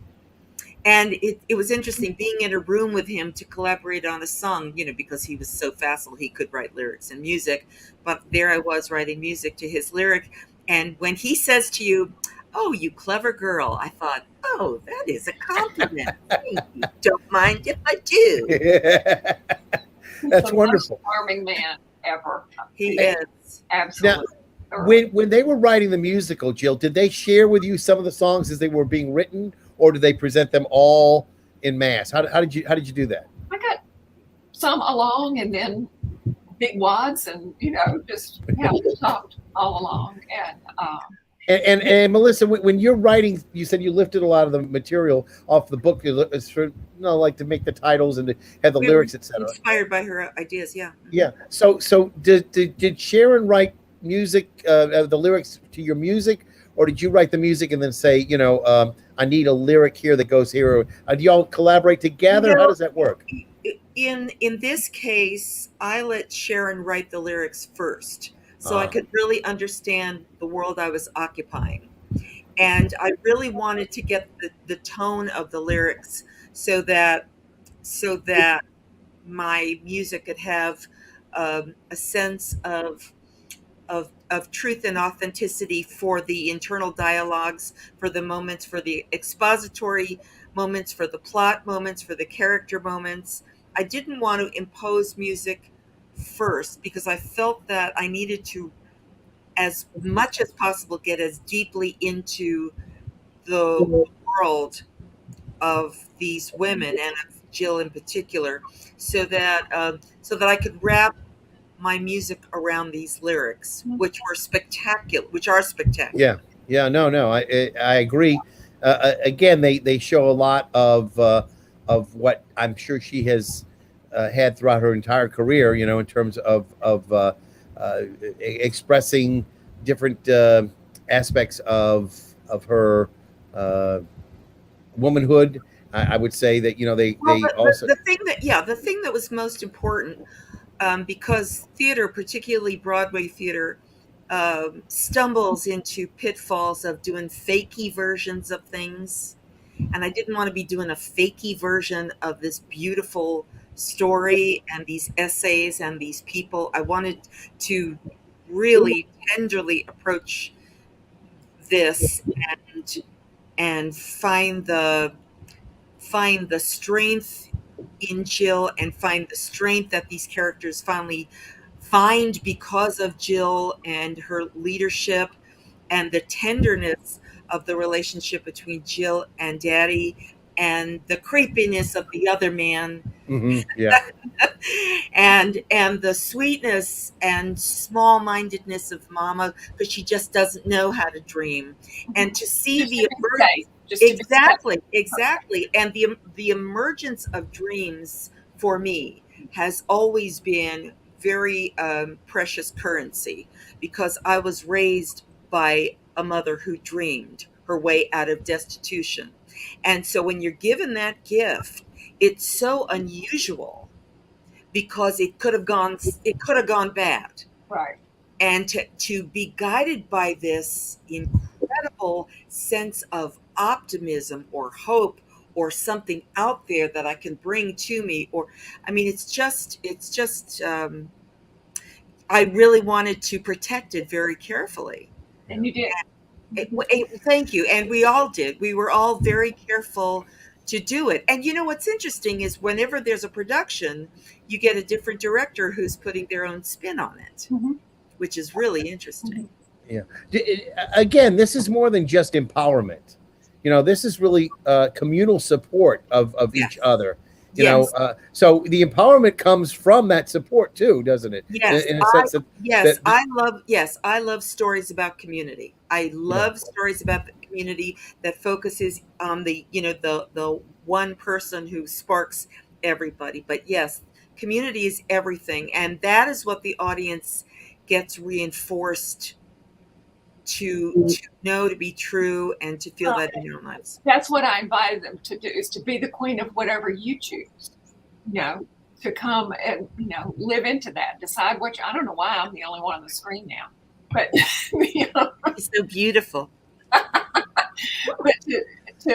And it was interesting being in a room with him to collaborate on a song, because he was so facile, he could write lyrics and music. But there I was writing music to his lyric. And when he says to you, "Oh, you clever girl," I thought, "Oh, that is a compliment. Thank you. Don't mind if I do." That's the wonderful. Most charming man ever. He is. Absolutely. Now, when they were writing the musical, Jill, did they share with you some of the songs as they were being written, or did they present them all in mass? How did you do that? I got some along, and then big wads, and we talked all along, And Melissa, when you're writing, you said you lifted a lot of the material off the book, like to make the titles and to have the lyrics, etc. Inspired by her ideas, yeah. Yeah. So did Sharon write music, the lyrics to your music, or did you write the music and then say, I need a lyric here that goes here? Or do y'all collaborate together? How does that work? In this case, I let Sharon write the lyrics first, so I could really understand the world I was occupying. And I really wanted to get the tone of the lyrics so that my music could have a sense of truth and authenticity for the internal dialogues, for the moments, for the expository moments, for the plot moments, for the character moments. I didn't want to impose music first because I felt that I needed to, as much as possible, get as deeply into the world of these women and of Jill in particular, so that I could wrap my music around these lyrics, which are spectacular. Yeah. No, I agree. Again, they show a lot of what I'm sure she has had throughout her entire career, in terms of expressing different aspects of her womanhood. I would say that they also the thing that was most important, because theater, particularly Broadway theater, stumbles into pitfalls of doing fakey versions of things. And I didn't want to be doing a fakey version of this beautiful story and these essays and these people. I wanted to really tenderly approach this and find the strength in Jill and find the strength that these characters finally find because of Jill and her leadership, and the tenderness of the relationship between Jill and Daddy, and the creepiness of the other man, yeah. and the sweetness and small-mindedness of Mama, because she just doesn't know how to dream, and to see the exactly, and the emergence of dreams for me has always been very precious currency, because I was raised by a mother who dreamed her way out of destitution. And so when you're given that gift, it's so unusual, because it could have gone bad. Right. And to be guided by this incredible sense of optimism or hope or something out there that I can bring to me, or I mean, it's just I really wanted to protect it very carefully. And you did. Thank you. And we all did. We were all very careful to do it. And what's interesting is whenever there's a production, you get a different director who's putting their own spin on it, which is really interesting. Yeah. Again, this is more than just empowerment. This is really communal support of each other. So the empowerment comes from that support too, doesn't it? Yes, in a sense that, I love stories about community. I love stories about the community that focuses on the one person who sparks everybody. But yes, community is everything, and that is what the audience gets reinforced to know to be true and to feel that in their lives. That's what I invited them to do, is to be the queen of whatever you choose, to come and, live into that, decide which, I don't know why I'm the only one on the screen now, but, It's so beautiful. But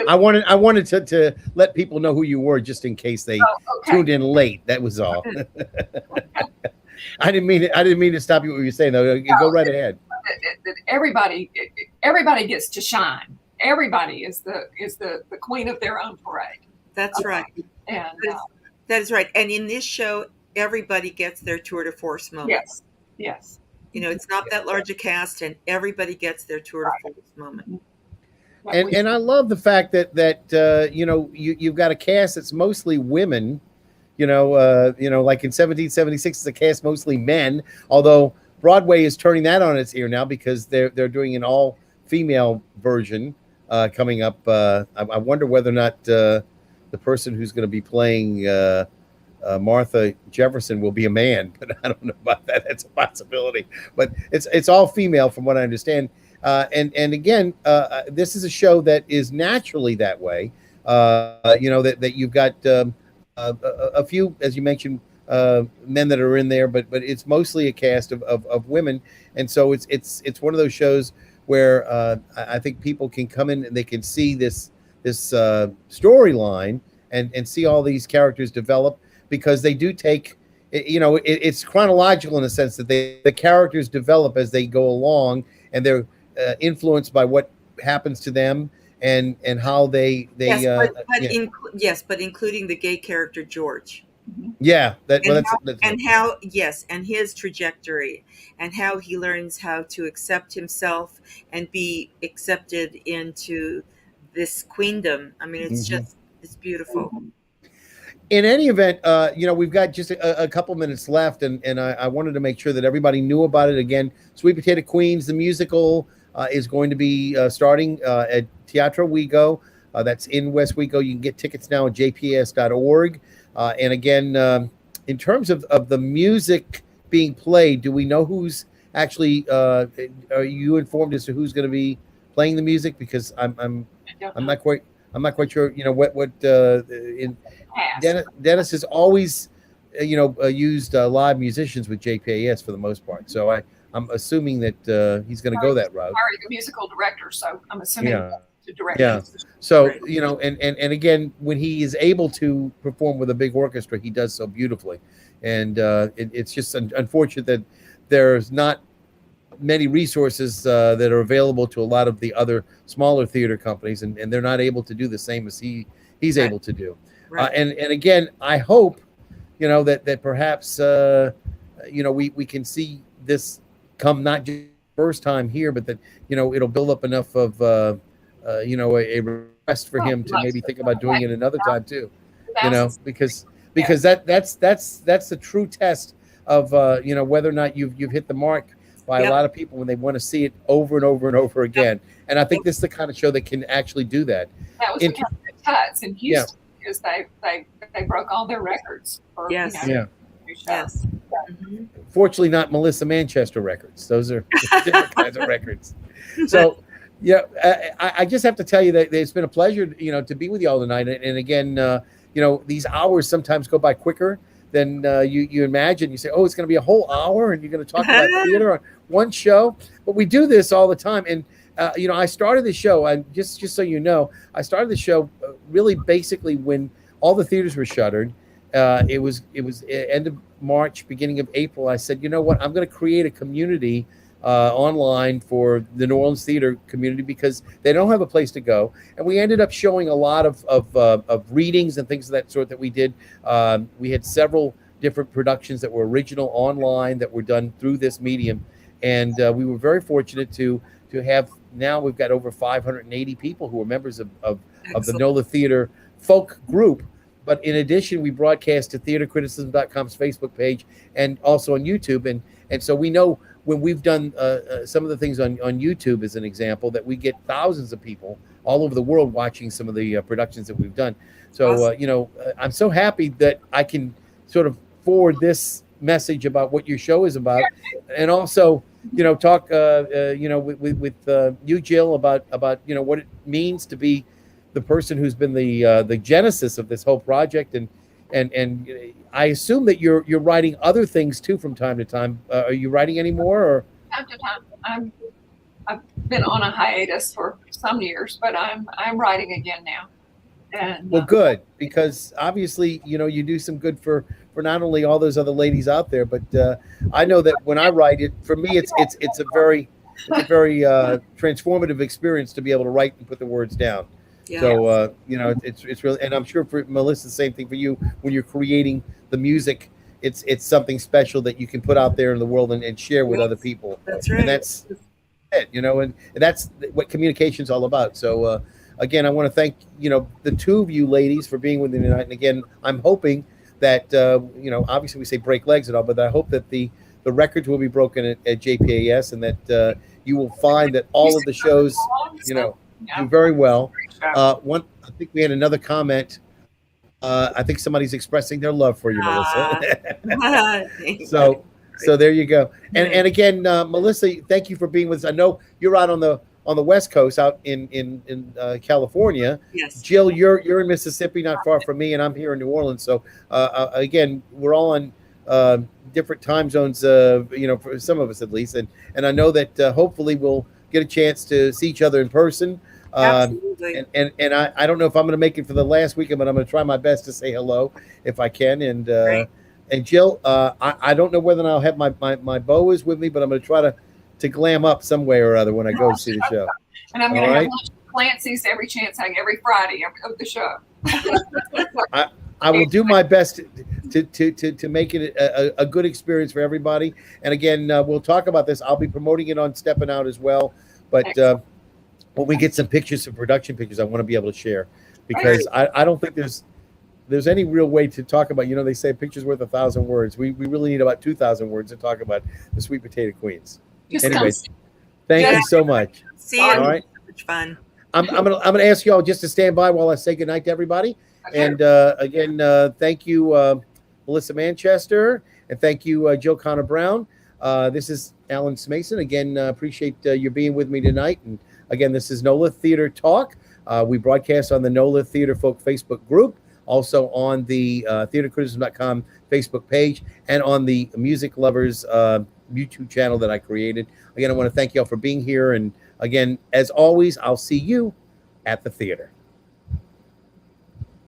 I wanted to let people know who you were, just in case they tuned in late. That was all. I didn't mean to stop you what you were saying, though. Go right ahead. That everybody gets to shine. Everybody is the queen of their own parade. That's right. And that is right. And in this show, everybody gets their tour de force moment. Yes. It's not that large a cast, and everybody gets their tour de force moment. And I love the fact that you've got a cast that's mostly women. Like in 1776, it's a cast mostly men. Although Broadway is turning that on its ear now, because they're doing an all-female version coming up. I wonder whether or not the person who's going to be playing Martha Jefferson will be a man, but I don't know about that. That's a possibility. But it's all female from what I understand. And again, this is a show that is naturally that way. That you've got a few, as you mentioned, men that are in there, but it's mostly a cast of women, and so it's one of those shows where I think people can come in and they can see this storyline and see all these characters develop, because they do take it's chronological in the sense that the characters develop as they go along, and they're influenced by what happens to them and how they but including the gay character George. Yeah, and his trajectory, and how he learns how to accept himself and be accepted into this queendom. I mean, it's it's beautiful. In any event, we've got just a couple minutes left, and I wanted to make sure that everybody knew about it. Again, Sweet Potato Queens, the musical, is going to be starting at Teatro Wego. That's in West Wego. You can get tickets now at jps.org. And again, in terms of the music being played, do we know who's actually are you informed as to who's going to be playing the music? Because I'm not quite sure. You know what in Dennis has always used live musicians with JPAS for the most part. So I'm assuming that he's going to go that route. Already the musical director, so I'm assuming to direct. Yeah. So and again, when he is able to perform with a big orchestra, he does so beautifully. And it's just unfortunate that there's not many resources that are available to a lot of the other smaller theater companies, and they're not able to do the same as he's able to do. Right. And again, I hope that perhaps we can see this come not just first time here, but that it'll build up enough of a request for him to maybe think about doing it another time too. Because that's the true test of whether or not you've hit the mark by a lot of people when they want to see it over and over and over again. And I think this is the kind of show that can actually do that. That was because of the Tuts in Houston, because they broke all their records. For, yes. Yes. Mm-hmm. Fortunately, not Melissa Manchester records. Those are different kinds of records. So, I just have to tell you that it's been a pleasure, to be with you all tonight. And again, these hours sometimes go by quicker than you imagine. You say, oh, it's going to be a whole hour and you're going to talk about theater on one show. But we do this all the time. And, I started the show, and just so you know, I started the show really basically when all the theaters were shuttered. It was end of March, beginning of April. I said, you know what, I'm going to create a community online for the New Orleans theater community because they don't have a place to go. And we ended up showing a lot of readings and things of that sort that we did. We had several different productions that were original online that were done through this medium. And we were very fortunate to have, now we've got over 580 people who are members of the NOLA Theater folk group. But in addition, we broadcast to theatercriticism.com's Facebook page and also on YouTube. And so we know when we've done some of the things on YouTube, as an example, that we get thousands of people all over the world watching some of the productions that we've done. So, I'm so happy that I can sort of forward this message about what your show is about. And also, talk, with you, Jill, about what it means to be the person who's been the genesis of this whole project, and I assume that you're writing other things too from time to time. Are you writing any more? Or time to time, I've been on a hiatus for some years, but I'm writing again now. And well, good, because obviously you do some good for not only all those other ladies out there, but I know that when I write it, for me it's a very transformative experience to be able to write and put the words down. Yeah. So, it's really, and I'm sure for Melissa, the same thing for you, when you're creating the music, it's something special that you can put out there in the world and share with other people. That's right. And that's it, and that's what communication's all about. So, again, I want to thank, the two of you ladies for being with me tonight. And again, I'm hoping that, obviously we say break legs and all, but I hope that the records will be broken at JPAS, and that you will find that all of the shows, do very well. I think we had another comment. I think somebody's expressing their love for you, Melissa. So there you go. And again, Melissa, thank you for being with us. I know you're out on the West Coast, out in California. Yes. Jill, you're in Mississippi, not far from me, and I'm here in New Orleans. So again, we're all on different time zones. For some of us at least, and I know that hopefully we'll get a chance to see each other in person. Absolutely. And I don't know if I'm going to make it for the last weekend, but I'm going to try my best to say hello if I can. And Jill, I don't know whether I'll have my boas with me, but I'm going to try to glam up some way or other when I go see the show. And I'm going to have lunch with Clancy's every Friday of the show. I will do my best to make it a good experience for everybody. And again, we'll talk about this. I'll be promoting it on Stepping Out as well. But when we get some pictures, some production pictures, I want to be able to share, because I don't think there's any real way to talk about, they say a picture's worth 1,000 words. We really need about 2,000 words to talk about the Sweet Potato Queens. Anyways, thank you so much. See you. All right. So much fun. I'm gonna ask you all just to stand by while I say goodnight to everybody. Okay. And again, thank you, Melissa Manchester, and thank you, Jill Connor Browne. This is Alan Smason. Again, appreciate you being with me tonight. And again, this is NOLA Theater Talk. We broadcast on the NOLA Theater Folk Facebook group, also on the theatercriticism.com Facebook page, and on the Music Lovers YouTube channel that I created. Again, I want to thank you all for being here. And again, as always, I'll see you at the theater.